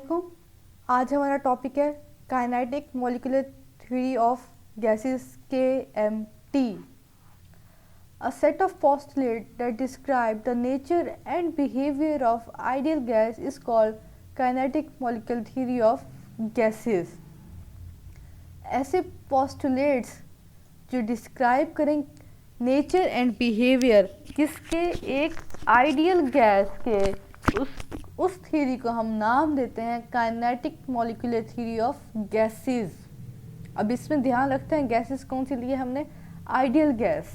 वालेकुम। आज हमारा टॉपिक है kinetic molecular theory of gases KMT, a set of postulates that describe the nature and behavior of ideal gas is called kinetic molecular theory of gases। ऐसे postulates जो describe करें nature and behaviour किसके, एक ideal gas के, उस theory को हम नाम देते हैं kinetic molecular theory of gases. अब इसमें ध्यान रखते हैं गैसेस कौन सी लिए हमने, ideal gas.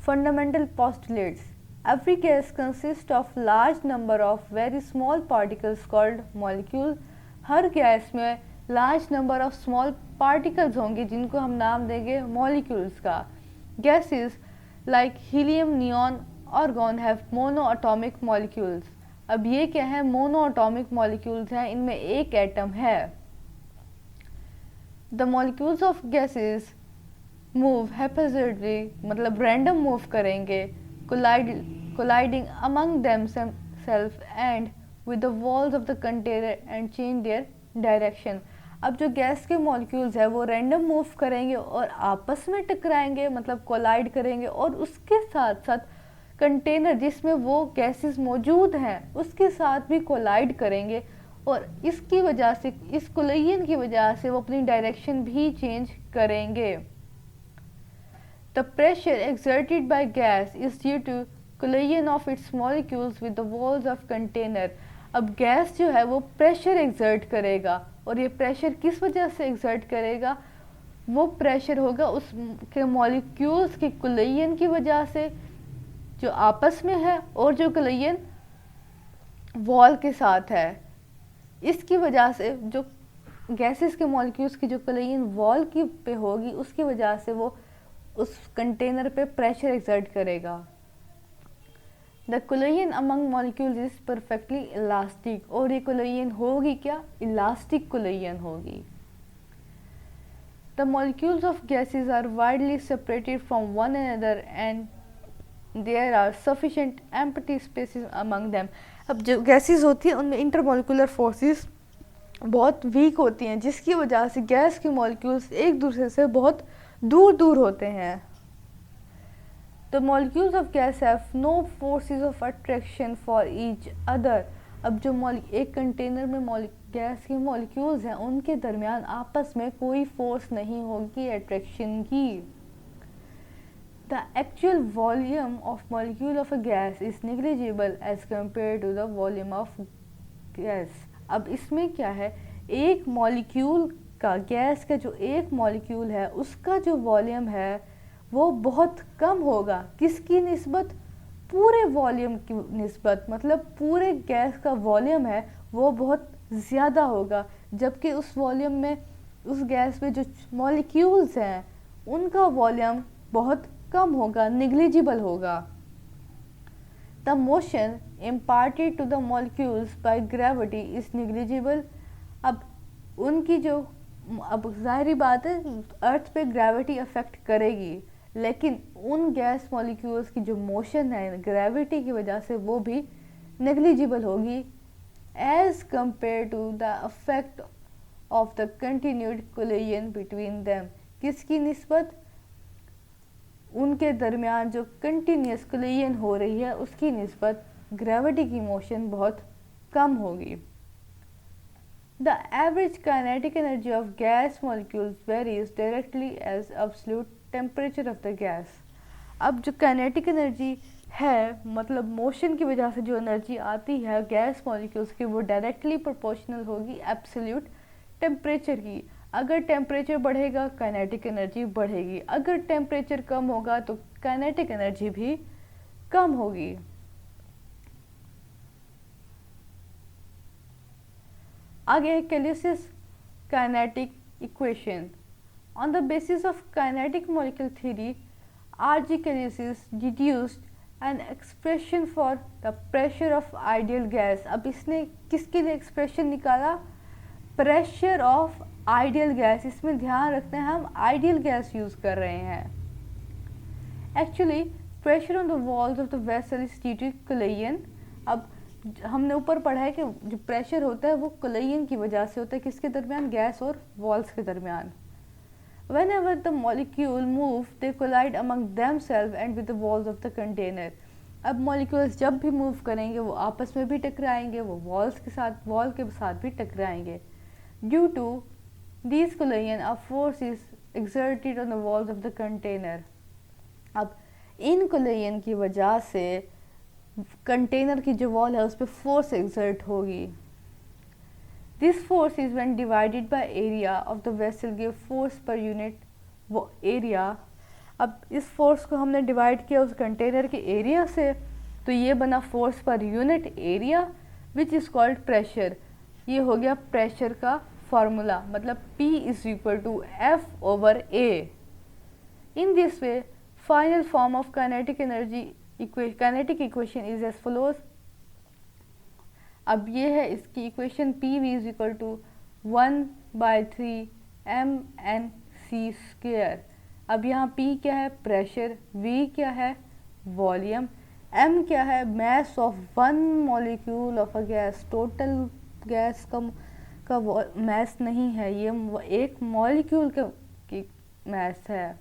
Fundamental postulates, every gas consist of large number of very small particles called molecule. हर गैस में large number of small particles होंगे जिनको हम नाम देंगे मॉलिक्यूल्स का। Gases like helium, neon, argon have mono atomic molecules. अब ये क्या है, मोनो एटॉमिक मॉलिक्यूल्स हैं, इनमें एक एटम है। The molecules of gases move haphazardly, मतलब रैंडम मूव करेंगे, colliding among themselves and with the walls of the container and change their direction. अब जो गैस के मॉलिक्यूल्स है वो रैंडम मूव करेंगे और आपस में टकराएंगे, मतलब कोलाइड करेंगे, और उसके साथ साथ कंटेनर जिसमें वो गैसेस मौजूद हैं उसके साथ भी कोलाइड करेंगे, और इसकी वजह से, इस कोलिजन की वजह से वो अपनी डायरेक्शन भी चेंज करेंगे। The pressure exerted by gas is due to collision of its molecules with the walls of container. अब गैस जो है वो प्रेशर एक्सर्ट करेगा, और ये प्रेशर किस वजह से एक्सर्ट करेगा, वो प्रेशर होगा उसके मॉलिक्यूल्स के कोलिजन की वजह से जो आपस में है, और जो कोलिजन वॉल के साथ है। इसकी वजह से जो गैसेस के मॉलिक्यूल्स की जो कोलिजन वॉल की पे होगी उसकी वजह से वो उस कंटेनर पे प्रेशर एक्सर्ट करेगा। The collision among molecules is perfectly elastic, और ये कोलिजन होगी क्या, इलास्टिक कोलिजन होगी। The molecules of gases are widely separated from one another and there are sufficient empty spaces among them. अब जो gases होती हैं उनमें इंटरमॉलिक्यूलर फोर्सेस बहुत वीक होती हैं, जिसकी वजह से गैस के मॉलिक्यूल्स एक दूसरे से बहुत दूर दूर होते हैं। The molecules of gas have no forces of attraction for each other। अब जो एक कंटेनर में गैस के मॉलिक्यूल्स हैं उनके दरमियान आपस में कोई फोर्स नहीं होगी अट्रैक्शन की। The actual volume of molecule of a gas is negligible as compared to the volume of gas। अब इसमें क्या है, एक मॉलिक्यूल का, गैस का जो एक मॉलिक्यूल है उसका जो वॉल्यूम है वो बहुत कम होगा, किसकी निस्बत, पूरे वॉल्यूम की निस्बत, मतलब पूरे गैस का वॉल्यूम है वो बहुत ज़्यादा होगा, जबकि उस वॉल्यूम में, उस गैस में जो मॉलिक्यूल्स हैं उनका वॉल्यूम बहुत कम होगा, निग्लिजिबल होगा। The motion imparted to the molecules by gravity is negligible. अब उनकी जो, अब जाहिर बात है अर्थ पे ग्रेविटी अफेक्ट करेगी, लेकिन उन गैस मॉलिक्यूल्स की जो मोशन है ग्रेविटी की वजह से वो भी नेग्लिजिबल होगी as compare to the effect of the continued collision between them. किसकी निस्बत, उनके दरमियान जो कंटिन्यूस कोलिजन हो रही है उसकी निस्बत ग्रेविटी की मोशन बहुत कम होगी। The average kinetic energy of gas molecules varies directly as absolute temperature of the gas। अब जो काइनेटिक एनर्जी है, मतलब मोशन की वजह से जो एनर्जी आती है गैस मॉलिक्यूल्स की, वो डायरेक्टली प्रोपोर्शनल होगी एब्सोल्यूट टेम्परेचर की। अगर टेम्परेचर बढ़ेगा काइनेटिक एनर्जी बढ़ेगी, अगर टेम्परेचर कम होगा तो काइनेटिक एनर्जी भी कम होगी। आगे है Clausius kinetic equation. On the basis of kinetic molecular theory, R.G. Caelius deduced an expression for the pressure of ideal gas। अब इसने किसके लिए एक्सप्रेशन निकाला, प्रेशर ऑफ आइडियल गैस। इसमें ध्यान रखते हैं हम आइडियल गैस यूज कर रहे हैं। Actually pressure on the walls of the vessel is due to collision। अब हमने ऊपर पढ़ा है कि जो प्रेशर होता है वो कोलिजन की वजह से होता है, किसके दरमियान, गैस और वॉल्स के दरमियान। Whenever the molecule move, they collide among themselves and with the walls of the container. अब मॉलिक्यूल्स जब भी मूव करेंगे वो आपस में भी टकराएंगे, वो वॉल के साथ भी टकराएंगे। Due to these collision a force is exerted on the walls of the container. अब इन कोलिजन की वजह से कंटेनर की जो वॉल है उस पर फोर्स एक्सर्ट होगी। This force is when divided by area of the vessel give force per unit वो एरिया। अब इस फोर्स को हमने डिवाइड किया उस कंटेनर के एरिया से, तो ये बना force per unit area which is called pressure. ये हो गया प्रेशर का फार्मूला, मतलब P is equal to F/A। In this way final form of kinetic energy kinetic equation is as follows. अब ये है इसकी equation, PV is equal to 1/3 mNc²। अब यहाँ P क्या है, प्रेशर, V क्या है, वॉल्यूम, M क्या है, mass of one molecule of a gas. Total gas का मास नहीं है, ये एक मॉलिक्यूल की मास है।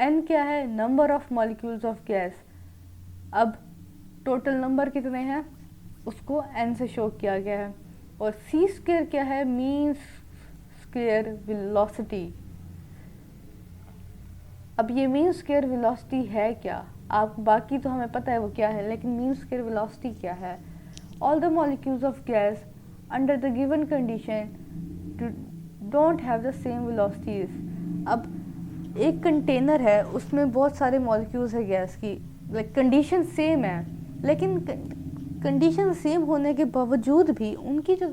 N क्या है, number of molecules of gas. अब टोटल नंबर कितने हैं उसको N से शो किया गया है। और C² क्या है, मीन स्क्वायर वेलोसिटी। अब ये मीन स्क्वायर वेलोसिटी है क्या, आप बाकी तो हमें पता है वो क्या है, लेकिन मीन स्क्वायर वेलोसिटी क्या है। All the molecules of gas under the given condition don't have the same velocities. अब एक कंटेनर है उसमें बहुत सारे मॉलिक्यूल्स है गैस की, लाइक कंडीशन सेम है, लेकिन कंडीशन सेम होने के बावजूद भी उनकी जो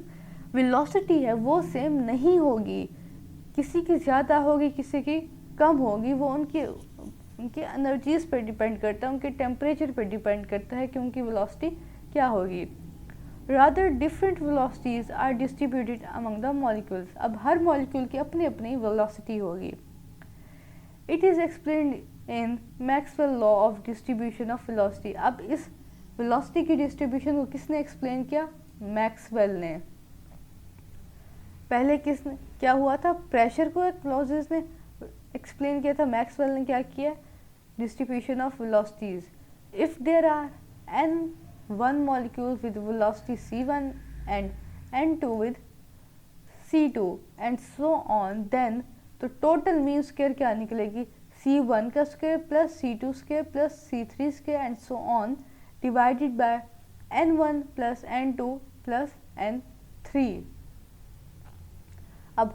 वेलोसिटी है वो सेम नहीं होगी। किसी की ज़्यादा होगी, किसी की कम होगी। वो उनके एनर्जीज पर डिपेंड करता है, उनके टेम्परेचर पर डिपेंड करता है कि उनकी वेलोसिटी क्या होगी। Rather different velocities are distributed among the molecules. अब हर मॉलिक्यूल की अपनी अपनी वेलोसिटी होगी। It is explained in Maxwell law of distribution of velocity. अब इस वेलोसिटी की डिस्ट्रीब्यूशन को किसने एक्सप्लेन किया, मैक्सवेल ने। पहले किसने क्या हुआ था, प्रेशर को क्लॉजेस ने एक्सप्लेन किया था, मैक्सवेल ने क्या किया, distribution of velocities. If there are n1 molecules with velocity c1 and n2 with c2 and so on, then तो टोटल मीन स्क्वायर क्या निकलेगी, c1 का square plus c2 square plus c3 square and so on divided by n1 plus n2 plus n3। अब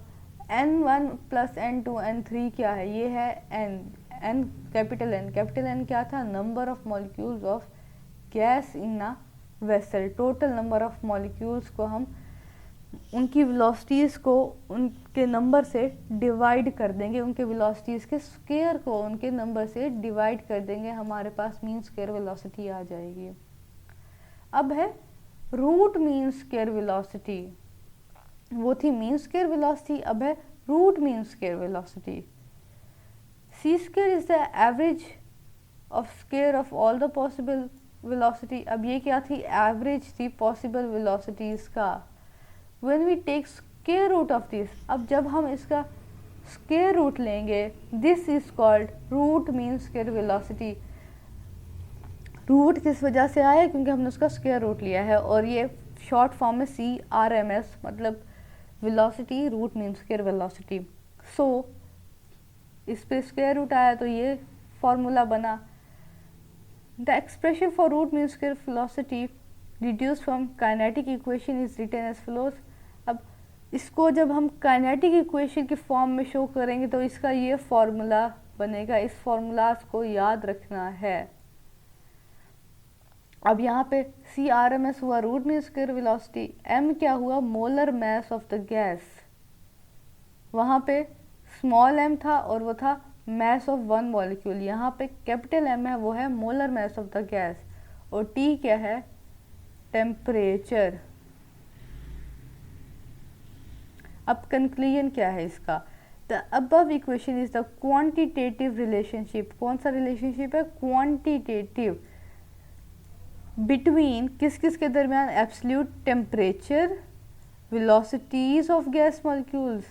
n1 plus n2 n3 क्या है, ये है n capital N क्या था, number of molecules of gas in a vessel. Total number of molecules को हम उनकी वेलोसिटीज़ को उनके नंबर से डिवाइड कर देंगे, उनके वेलोसिटीज़ के स्क्वायर को उनके नंबर से डिवाइड कर देंगे, हमारे पास मीन स्क्वायर वेलोसिटी आ जाएगी। अब है रूट मीन स्क्वायर वेलोसिटी। वो थी मीन स्क्वायर वेलोसिटी, अब है root mean square velocity. c² is the average of square of all the possible velocity. अब ये क्या थी, एवरेज थी पॉसिबल वेलोसिटीज़ का। When we take square root of this, अब जब हम इसका स्क्वायर रूट लेंगे, this is called root mean square velocity. Root किस वजह से आया, क्योंकि हमने उसका स्क्वायर रूट लिया है, और ये शॉर्ट फॉर्म में CRMS, मतलब velocity root mean square velocity. So इस पे स्क्वायर रूट आया तो ये फॉर्मूला बना। The expression for root mean square velocity reduce from kinetic equation is written as follows. अब इसको जब हम काइनेटिक इक्वेशन के फॉर्म में शो करेंगे तो इसका ये फॉर्मूला बनेगा। इस फॉर्मूलाज को याद रखना है। अब यहाँ पे CRMS हुआ root mean square velocity, M क्या हुआ, molar mass of the gas. वहाँ पे स्मॉल m था और वो था मास ऑफ वन मॉलिक्यूल। यहाँ पे कैपिटल M है, वो है molar mass of the gas. और T क्या है, टेम्परेचर। अब कंक्लूजन क्या है इसका, the above equation is the quantitative relationship. कौन सा रिलेशनशिप है, क्वांटिटेटिव। बिटवीन किस किस के दरमियान, absolute temperature, velocities of gas molecules.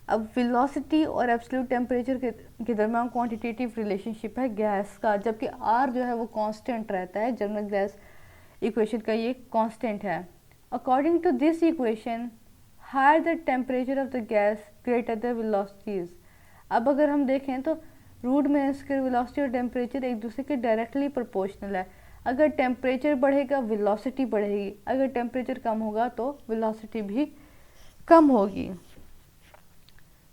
अब वेलोसिटी और एब्सोल्यूट टेम्परेचर के दरमियान क्वांटिटेटिव रिलेशनशिप है गैस का, जबकि आर जो है वो कांस्टेंट रहता है। जनरल गैस इक्वेशन का ये कांस्टेंट है। According to this equation, higher the temperature of the gas greater the velocities. अब अगर हम देखें तो रूट में इसके वेलोसिटी और टेम्परेचर एक दूसरे के डायरेक्टली प्रोपोर्शनल है। अगर टेम्परेचर बढ़ेगा वेलोसिटी बढ़ेगी, अगर टेम्परेचर कम होगा तो वेलोसिटी भी कम होगी।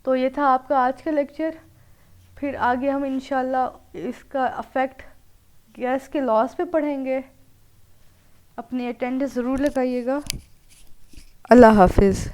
तो ये था आपका आज का लेक्चर। फिर आगे हम इंशाल्लाह इसका अफेक्ट गैस के लॉस पे पढ़ेंगे। अपनी अटेंडेंस ज़रूर लगाइएगा। अल्लाह हाफिज़।